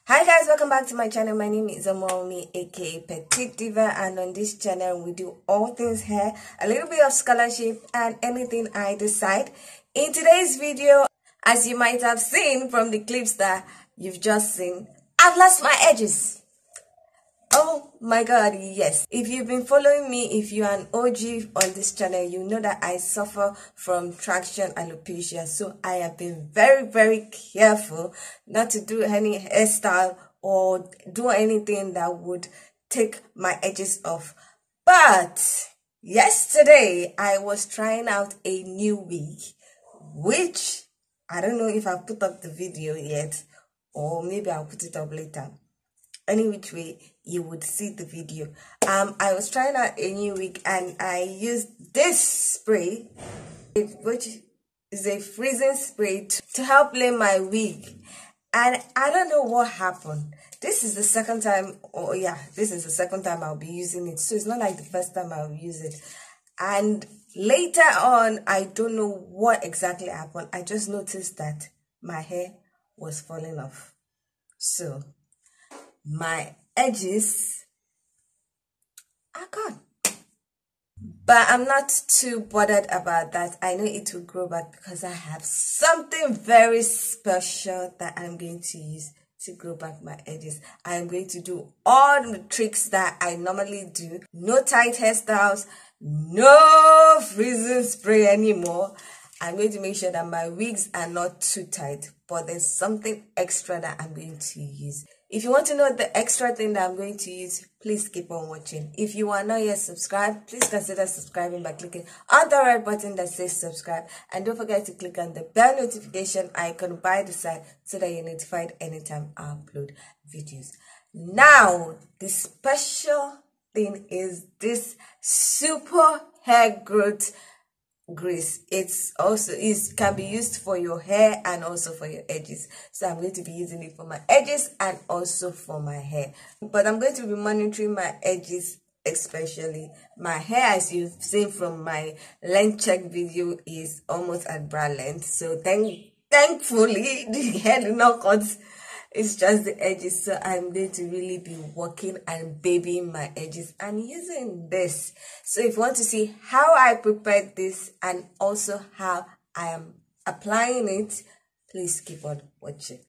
Hi guys, welcome back to my channel. My name is Amomi, aka Petite Diva, and on this channel we do all things hair, a little bit of scholarship, and anything I decide. In today's video, as you might have seen from the clips that you've just seen, I've lost my edges. Oh my god, yes. If you've been following me, if you're an OG on this channel, you know that I suffer from traction alopecia. So I have been very careful not to do any hairstyle or do anything that would take my edges off. But yesterday, I was trying out a new wig, which I don't know if I've put up the video yet, or maybe I'll put it up later. Any which way you would see the video. I was trying out a new wig and I used this spray, which is a freezing spray to help lay my wig. And I don't know what happened. This is the second time, this is the second time I'll be using it. So it's not like the first time I'll use it. And later on, I don't know what exactly happened. I just noticed that my hair was falling off. So my edges are gone. But I'm not too bothered about that. I know it will grow back because I have something very special that I'm going to use to grow back my edges. I am going to do all the tricks that I normally do. No tight hairstyles, no freezing spray anymore. I'm going to make sure that my wigs are not too tight, but there's something extra that I'm going to use. If you want to know the extra thing that I'm going to use, please keep on watching. If you are not yet subscribed, please consider subscribing by clicking on the red button that says subscribe. And don't forget to click on the bell notification icon by the side so that you're notified anytime I upload videos. Now, the special thing is this super hair growth grease. Can be used for your hair and also for your edges. So I'm going to be using it for my edges and also for my hair. But I'm going to be monitoring my edges, especially my hair. As you've seen from my length check video, is almost at bra length. So thankfully the hair did not cut. It's just the edges, so I'm going to really be working and babying my edges and using this. So if you want to see how I prepared this and also how I am applying it, please keep on watching.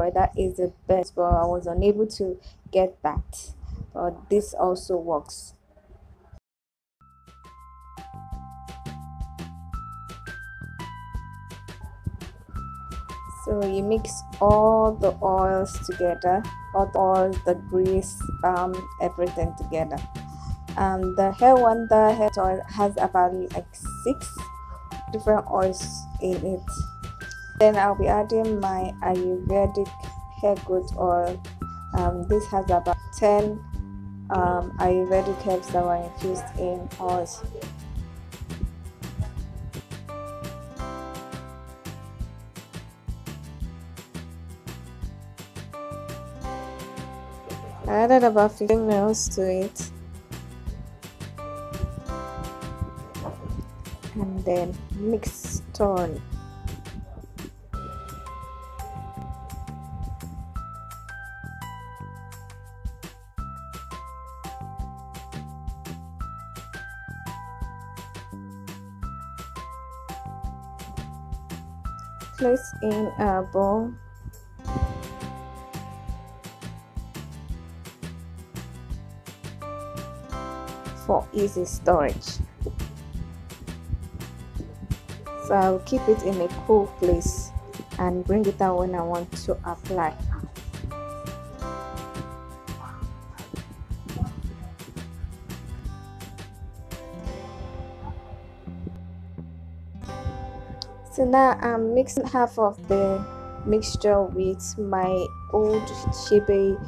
oil. That is the best, but I was unable to get that. But this also works. So you mix all the oils together, all the oils, the grease, everything together. The hair oil has about like 6 different oils in it. Then I'll be adding my Ayurvedic hair growth oil. This has about 10 Ayurvedic herbs that were infused in oils. I added about 15 ml to it, and then mix thoroughly. Place in a bowl. For easy storage. So I'll keep it in a cool place and bring it out when I want to apply. So now I'm mixing half of the mixture with my old shebe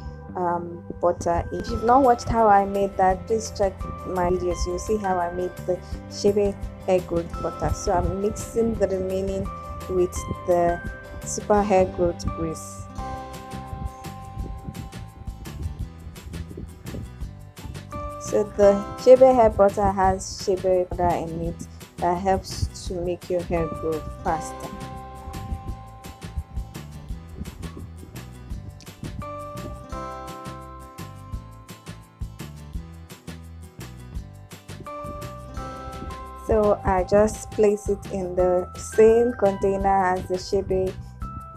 butter. If you've not watched how I made that, please check my videos. You'll see how I made the shebe hair growth butter. So I'm mixing the remaining with the super hair growth grease. So the shebe hair butter has shebe powder in it that helps to make your hair grow faster. So I just place it in the same container as the shebe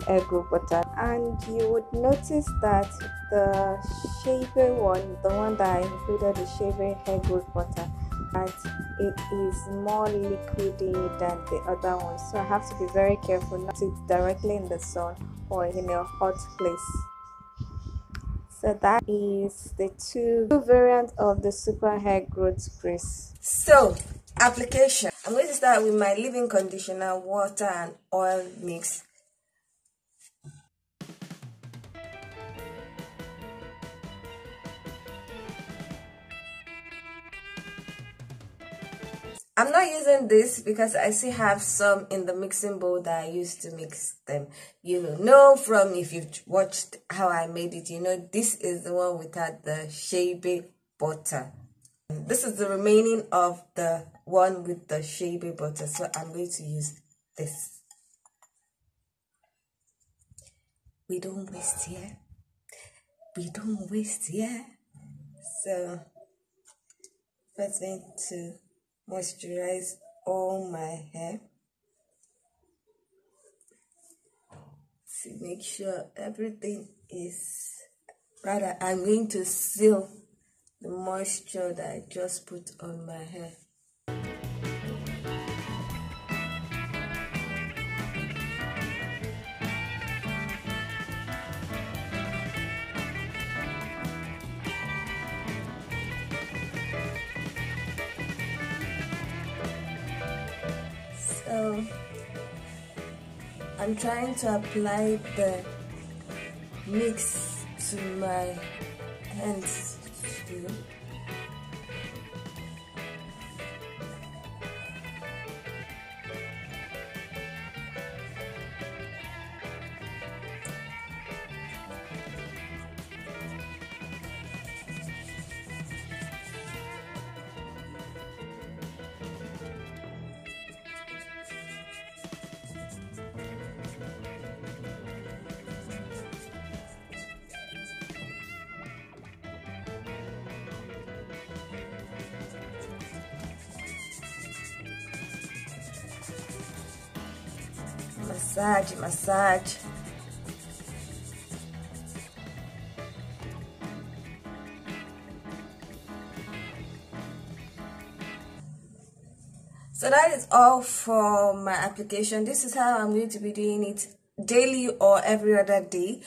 hair growth butter, and you would notice that the shebe one, the one that I included the shebe hair growth butter, that it is more liquidy than the other one. So I have to be very careful not to directly in the sun or in a hot place. So that is the two variants of the super hair growth grease. So application. I'm going to start with my leave-in conditioner, water and oil mix. I'm not using this because I still have some in the mixing bowl that I used to mix them. You know from if you've watched how I made it, you know this is the one without the shebe butter. This is the remaining of the one with the shebe butter, so I'm going to use this. We don't waste here. We don't waste here. So first going to moisturize all my hair to make sure everything is rather. I'm going to seal the moisture that I just put on my hair. So I'm trying to apply the mix to my hands too. Massage. So that is all for my application. This is how I'm going to be doing it daily or every other day.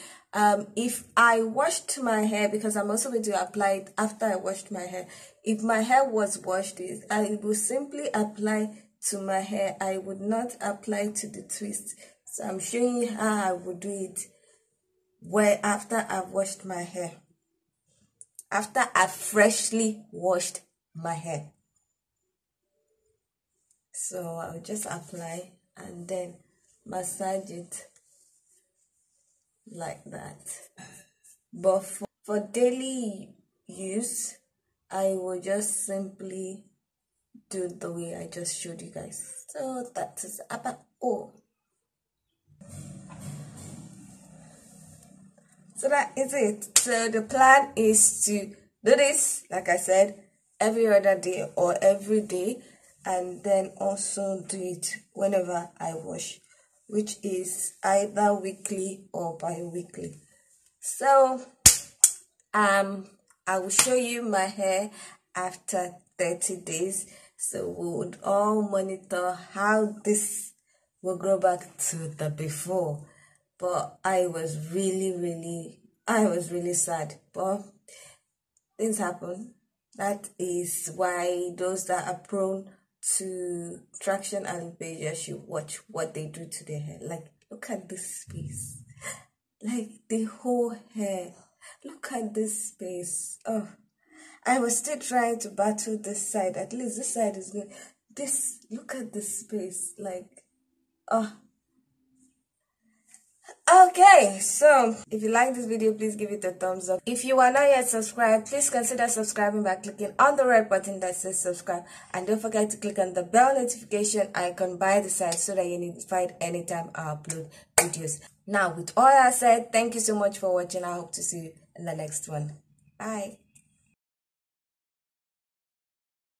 If I washed my hair, because I'm also going to apply it after I washed my hair. If my hair was washed, I will simply apply to my hair. I would not apply to the twist. So I'm showing you how I would do it where after I've washed my hair. After I've freshly washed my hair. So I'll just apply and then massage it like that. But for daily use, I will just simply do the way I just showed you guys. So that is about all. So that is it. So the plan is to do this, like I said, every other day or every day, and then also do it whenever I wash, which is either weekly or bi-weekly. So I will show you my hair after 30 days. So we would all monitor how this will grow back to the before. But I was really sad. But things happen. That is why those that are prone to traction alopecia should watch what they do to their hair. Like, look at this space. Like, the whole hair. Look at this space. Oh, I was still trying to battle this side. At least this side is good. Look at this space. Like, oh. Okay, so if you like this video, please give it a thumbs up. If you are not yet subscribed, please consider subscribing by clicking on the red button that says subscribe, and don't forget to click on the bell notification icon by the side so that you're notified anytime I upload videos. Now, with all that said, thank you so much for watching. I hope to see you in the next one. Bye.